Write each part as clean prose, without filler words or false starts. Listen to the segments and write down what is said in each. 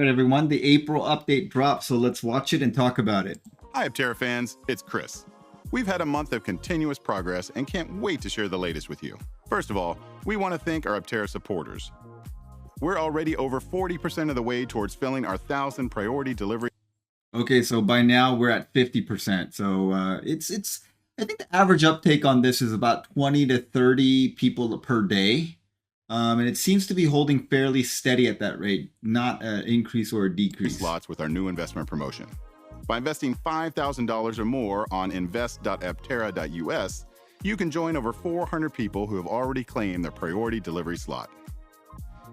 All right, everyone, the April update dropped, so let's watch it and talk about it. Hi, Aptera fans, it's Chris. We've had a month of continuous progress and can't wait to share the latest with you. First of all, we want to thank our Aptera supporters. We're already over 40% of the way towards filling our 1,000 priority delivery. Okay, so by now we're at 50%. So it's I think the average uptake on this is about 20 to 30 people per day. And it seems to be holding fairly steady at that rate, not an increase or a decrease. Slots with our new investment promotion. By investing $5,000 or more on invest.aptera.us, you can join over 400 people who have already claimed their priority delivery slot.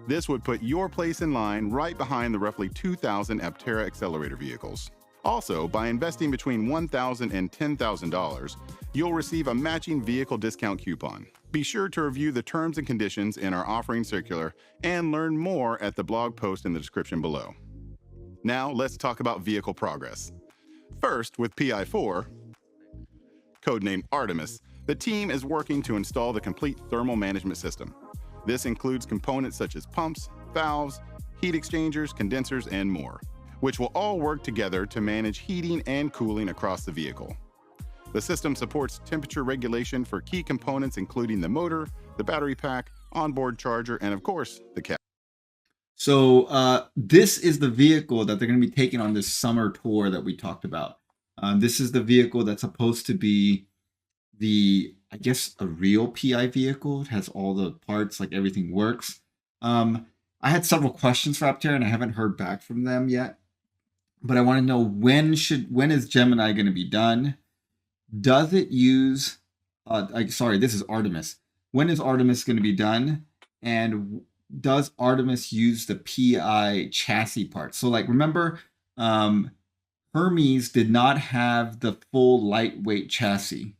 This would put your place in line right behind the roughly 2,000 Aptera accelerator vehicles. Also, by investing between $1,000 and $10,000, you'll receive a matching vehicle discount coupon. Be sure to review the terms and conditions in our offering circular and learn more at the blog post in the description below. Now, let's talk about vehicle progress. First, with PI4, codenamed Artemis, the team is working to install the complete thermal management system. This includes components such as pumps, valves, heat exchangers, condensers, and more, which will all work together to manage heating and cooling across the vehicle. The system supports temperature regulation for key components including the motor, the battery pack, onboard charger, and of course, the cab. So this is the vehicle that they're going to be taking on this summer tour that we talked about. This is the vehicle that's supposed to be I guess, a real PI vehicle. It has all the parts, like everything works. I had several questions for Aptera, and I haven't heard back from them yet. But I want to know when is Gemini going to be done? Does it use? Sorry, this is Artemis. When is Artemis going to be done? And does Artemis use the PI chassis parts? So, like, remember, Hermes did not have the full lightweight chassis.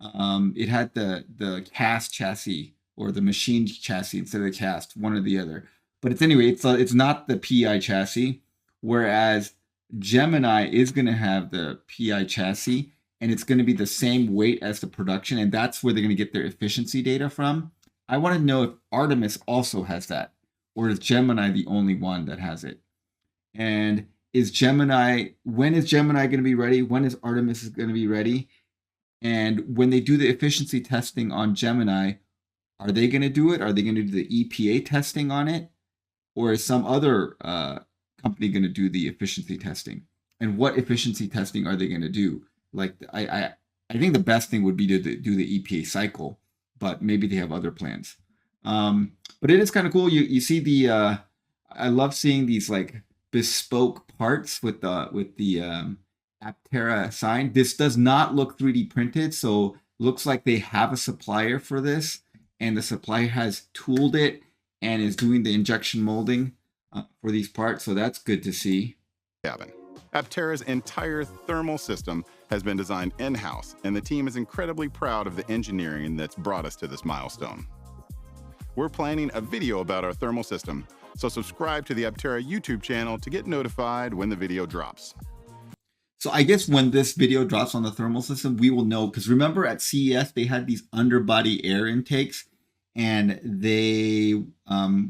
It had the cast chassis or the machined chassis instead of the cast, one or the other. But it's not the PI chassis, whereas Gemini is going to have the PI chassis, and it's going to be the same weight as the production, and that's where they're going to get their efficiency data from. I want to know if Artemis also has that, or is Gemini the only one that has it? And when is Gemini going to be ready? When is Artemis going to be ready? And when they do the efficiency testing on Gemini, are they going to do it? Are they going to do the EPA testing on it? Or is some other company going to do the efficiency testing? And what efficiency testing are they going to do? Like, I think the best thing would be to do the EPA cycle, but maybe they have other plans. But it is kind of cool. You see I love seeing these like bespoke parts with the Aptera sign. This does not look 3D printed, so looks like they have a supplier for this, and the supplier has tooled it and is doing the injection molding for these parts, so that's good to see. Cabin. Aptera's entire thermal system has been designed in-house, and the team is incredibly proud of the engineering that's brought us to this milestone. We're planning a video about our thermal system, so subscribe to the Aptera YouTube channel to get notified when the video drops. So I guess when this video drops on the thermal system, we will know, because remember at CES, they had these underbody air intakes, and they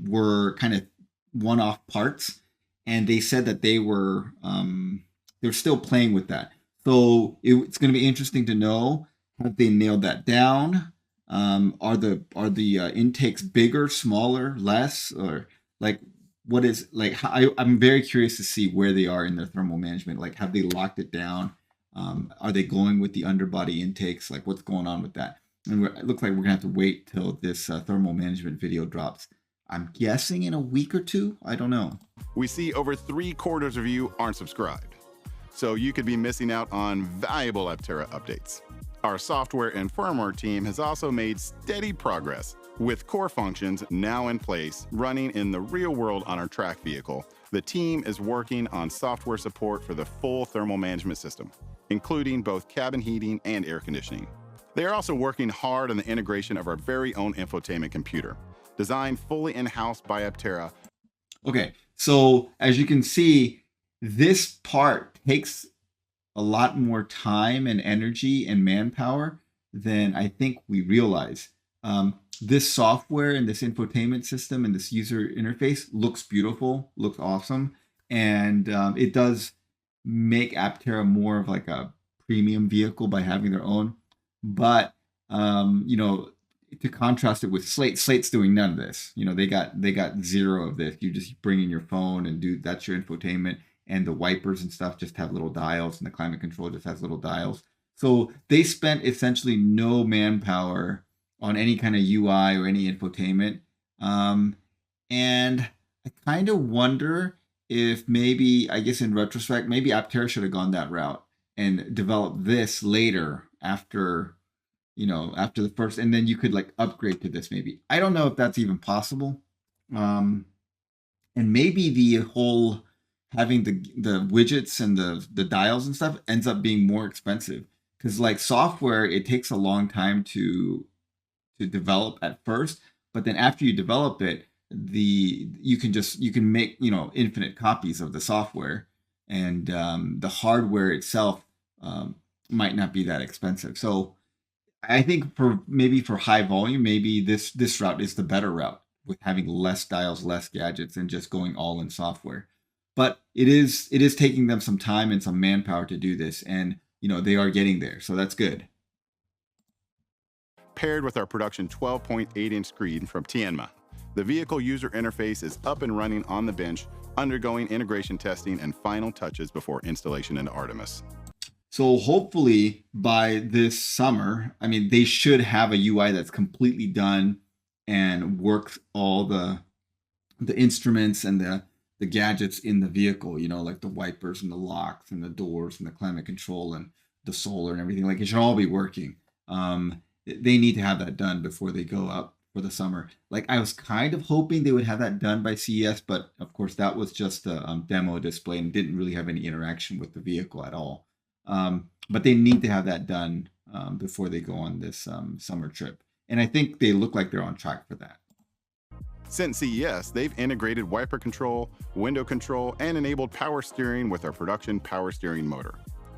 were kind of one-off parts, and they said that they're still playing with that. So it's going to be interesting to know, have they nailed that down? Are the intakes bigger, smaller, less, or like what is like? I'm very curious to see where they are in their thermal management. Like, have they locked it down? Are they going with the underbody intakes? Like, what's going on with that? And it looks like we're gonna have to wait till this thermal management video drops. I'm guessing in a week or two. I don't know. We see over 3/4 of you aren't subscribed, so you could be missing out on valuable Aptera updates. Our software and firmware team has also made steady progress, with core functions now in place, running in the real world on our track vehicle. The team is working on software support for the full thermal management system, including both cabin heating and air conditioning. They are also working hard on the integration of our very own infotainment computer, designed fully in-house by Aptera. Okay, so as you can see, this part takes a lot more time and energy and manpower than I think we realize. This software and this infotainment system and this user interface looks beautiful, looks awesome, and it does make Aptera more of like a premium vehicle by having their own. But you know, to contrast it with Slate's doing none of this. You know, they got zero of this. You just bring in your phone and do that's your infotainment, and the wipers and stuff just have little dials, and the climate control just has little dials. So they spent essentially no manpower on any kind of UI or any infotainment. Um, and I kind of wonder if maybe, I guess in retrospect, maybe Aptera should have gone that route and developed this later after, you know, after the first, and then you could like upgrade to this maybe. I don't know if that's even possible. Um, and maybe the whole having the widgets and the dials and stuff ends up being more expensive because like software, it takes a long time to develop at first, but then after you develop it, you can make, you know, infinite copies of the software, and the hardware itself might not be that expensive. So I think for high volume, maybe this route is the better route with having less dials, less gadgets, and just going all in software. But it is taking them some time and some manpower to do this, and you know they are getting there, so that's good. Paired with our production 12.8-inch screen from Tianma, the vehicle user interface is up and running on the bench, undergoing integration testing and final touches before installation into Artemis. So hopefully by this summer, I mean, they should have a UI that's completely done and works all the instruments and the gadgets in the vehicle, you know, like the wipers and the locks and the doors and the climate control and the solar and everything. Like it should all be working. They need to have that done before they go up for the summer. Like I was kind of hoping they would have that done by CES, but of course that was just a demo display and didn't really have any interaction with the vehicle at all. But they need to have that done before they go on this summer trip. And I think they look like they're on track for that. Since CES, they've integrated wiper control, window control, and enabled power steering with our production power steering motor.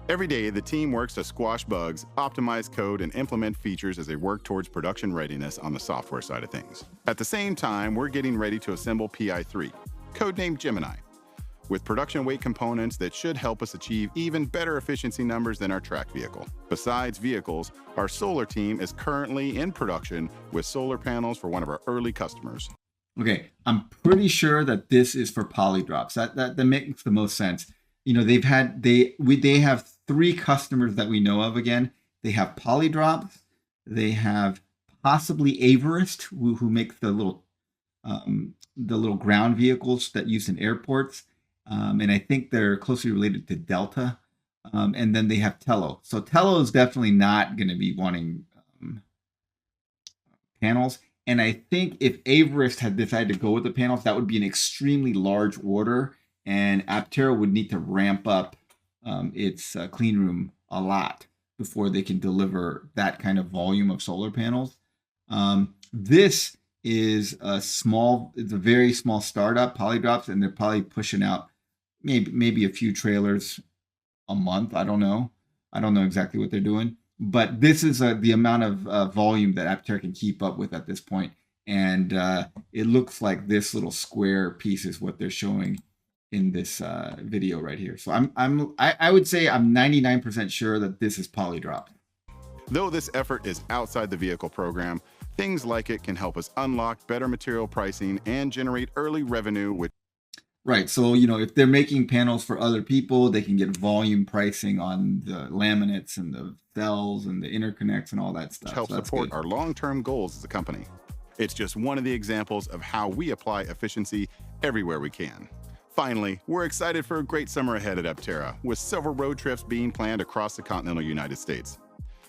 Every day, the team works to squash bugs, optimize code, and implement features as they work towards production readiness on the software side of things. At the same time, we're getting ready to assemble PI3, codenamed Gemini, with production weight components that should help us achieve even better efficiency numbers than our track vehicle. Besides vehicles, our solar team is currently in production with solar panels for one of our early customers. Okay, I'm pretty sure that this is for polydrops. That makes the most sense. You know, they have 3 customers that we know of. Again, they have polydrops, they have possibly Averist, who makes the little ground vehicles that use in airports, and I think they're closely related to Delta. And then they have Tello. So Tello is definitely not going to be wanting panels. And I think if Averist had decided to go with the panels, that would be an extremely large order, and Aptera would need to ramp up its clean room a lot before they can deliver that kind of volume of solar panels. This is it's a very small startup, Polydrops, and they're probably pushing out maybe a few trailers a month. I don't know exactly what they're doing. But this is the amount of volume that Aptera can keep up with at this point. And it looks like this little square piece is what they're showing in this video right here. So I would say I'm 99% sure that this is polydrop. Though this effort is outside the vehicle program, things like it can help us unlock better material pricing and generate early revenue with. Right. So, you know, if they're making panels for other people, they can get volume pricing on the laminates and the cells and the interconnects and all that stuff. Help support our long-term goals as a company. It's just one of the examples of how we apply efficiency everywhere we can. Finally, we're excited for a great summer ahead at Aptera, with several road trips being planned across the continental United States.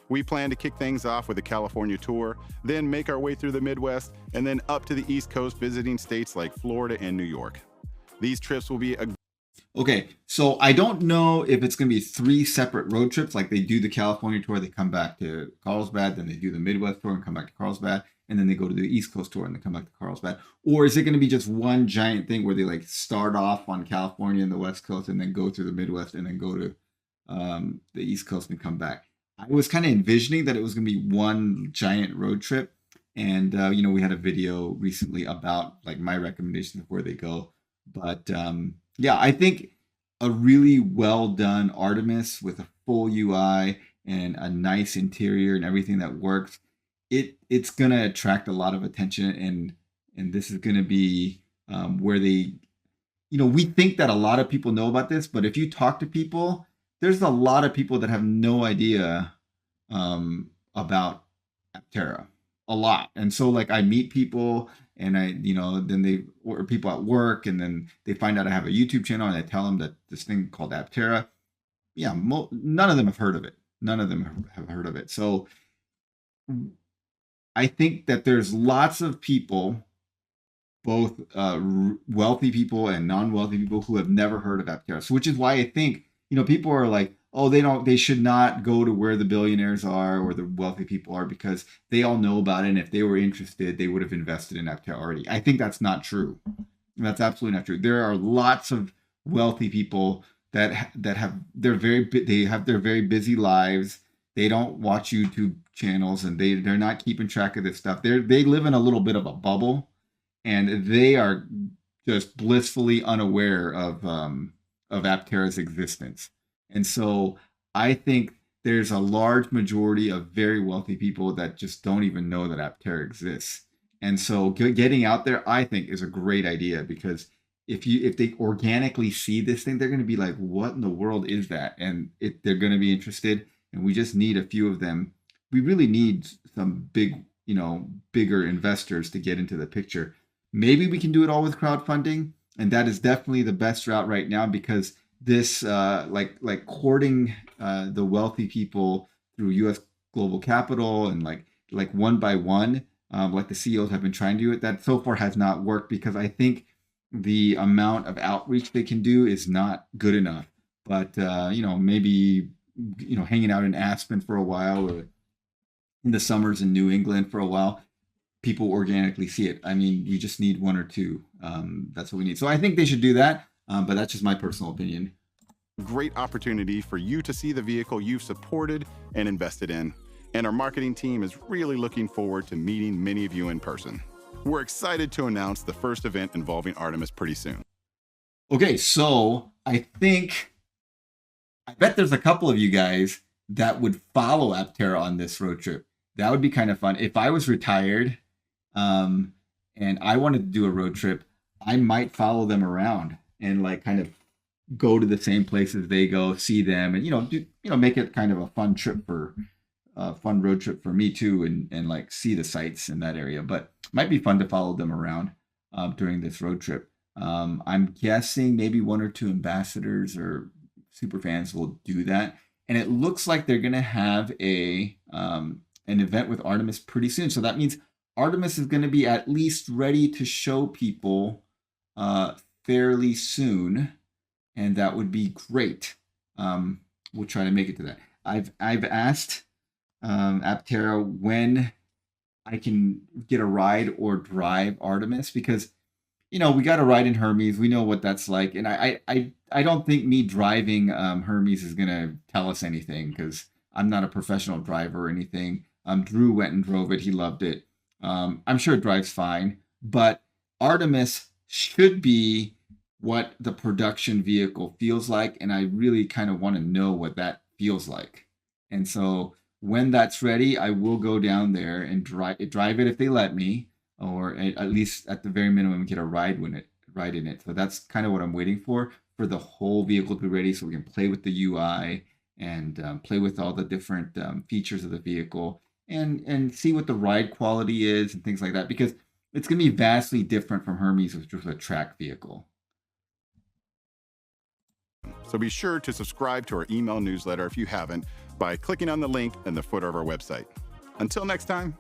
We plan to kick things off with a California tour, then make our way through the Midwest, and then up to the East Coast, visiting states like Florida and New York. These trips will be Okay, so I don't know if it's going to be 3 separate road trips, like they do the California tour, they come back to Carlsbad, then they do the Midwest tour and come back to Carlsbad, and then they go to the East Coast tour and they come back to Carlsbad. Or is it going to be just one giant thing where they like start off on California and the West Coast and then go to the Midwest and then go to the East Coast and come back? I was kind of envisioning that it was going to be one giant road trip. And, you know, we had a video recently about like my recommendations of where they go. But Yeah, I think a really well done Artemis with a full UI and a nice interior and everything that works, it's gonna attract a lot of attention, and this is gonna be where they, we think that a lot of people know about this, but if you talk to people, there's a lot of people that have no idea about Aptera, a lot. And so like I meet people and then they, or people at work, and then they find out I have a YouTube channel and I tell them that this thing called Aptera. Yeah, none of them have heard of it. None of them have heard of it. So I think that there's lots of people, both wealthy people and non-wealthy people, who have never heard of Aptera. So, which is why I think people are like, oh, they should not go to where the billionaires are or the wealthy people are, because they all know about it. And if they were interested, they would have invested in Aptera already. I think that's not true. That's absolutely not true. There are lots of wealthy people that have they have their very busy lives. They don't watch YouTube channels, and they're not keeping track of this stuff. They live in a little bit of a bubble, and they are just blissfully unaware of Aptera's existence. And so I think there's a large majority of very wealthy people that just don't even know that Aptera exists. And so getting out there, I think, is a great idea, because if they organically see this thing, they're going to be like, "What in the world is that?" And they're going to be interested. And we just need a few of them. We really need some bigger investors to get into the picture. Maybe we can do it all with crowdfunding, and that is definitely the best route right now, because this like courting the wealthy people through U.S. global capital, and like one by one, like the CEOs have been trying to do it. That so far has not worked, because I think the amount of outreach they can do is not good enough. But maybe hanging out in Aspen for a while, or in the summers in New England for a while, people organically see it. I mean, we just need one or two. That's what we need. So I think they should do that. But that's just my personal opinion. Great opportunity for you to see the vehicle you've supported and invested in. And our marketing team is really looking forward to meeting many of you in person. We're excited to announce the first event involving Artemis pretty soon. Okay, so I bet there's a couple of you guys that would follow Aptera on this road trip. That would be kind of fun. If I was retired, and I wanted to do a road trip, I might follow them around and like kind of go to the same places they go, see them, and make it kind of a fun trip for fun road trip for me too, and like see the sights in that area. But it might be fun to follow them around during this road trip. I'm guessing maybe one or two ambassadors or super fans will do that, and it looks like they're gonna have an event with Artemis pretty soon. So that means Artemis is going to be at least ready to show people fairly soon, and that would be great. We'll try to make it to that. I've asked Aptera when I can get a ride or drive Artemis, because we got a ride in Hermes. We know what that's like, and I don't think me driving Hermes is gonna tell us anything, because I'm not a professional driver or anything. Drew went and drove it. He loved it. I'm sure it drives fine, but Artemis should be what the production vehicle feels like, and I really kind of want to know what that feels like. And so when that's ready, I will go down there and drive it if they let me, or at least at the very minimum get a ride in it. So that's kind of what I'm waiting for the whole vehicle to be ready, so we can play with the UI and play with all the different features of the vehicle, and see what the ride quality is and things like that, because it's going to be vastly different from Hermes, which was a track vehicle. So be sure to subscribe to our email newsletter if you haven't by clicking on the link in the footer of our website. Until next time.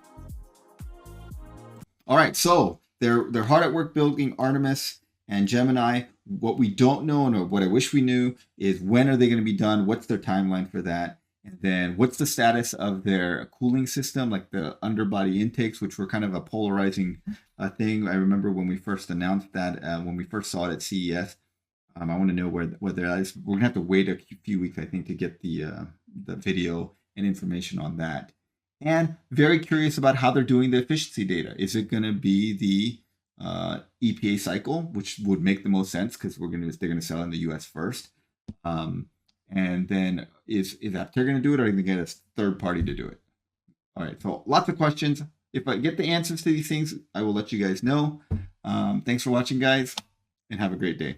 All right, so they're hard at work building Artemis and Gemini. What we don't know, and what I wish we knew, is when are they going to be done? What's their timeline for that? And then what's the status of their cooling system, like the underbody intakes, which were kind of a polarizing thing. I remember when we first announced that, when we first saw it at CES. I want to know where that is. We're gonna have to wait a few weeks, I think, to get the video and information on that. And very curious about how they're doing the efficiency data. Is it going to be the EPA cycle, which would make the most sense because they're gonna sell in the U.S. first. And then is Aptera gonna do it, or are you gonna get a third party to do it? All right, so lots of questions. If I get the answers to these things, I will let you guys know. Thanks for watching, guys, and have a great day.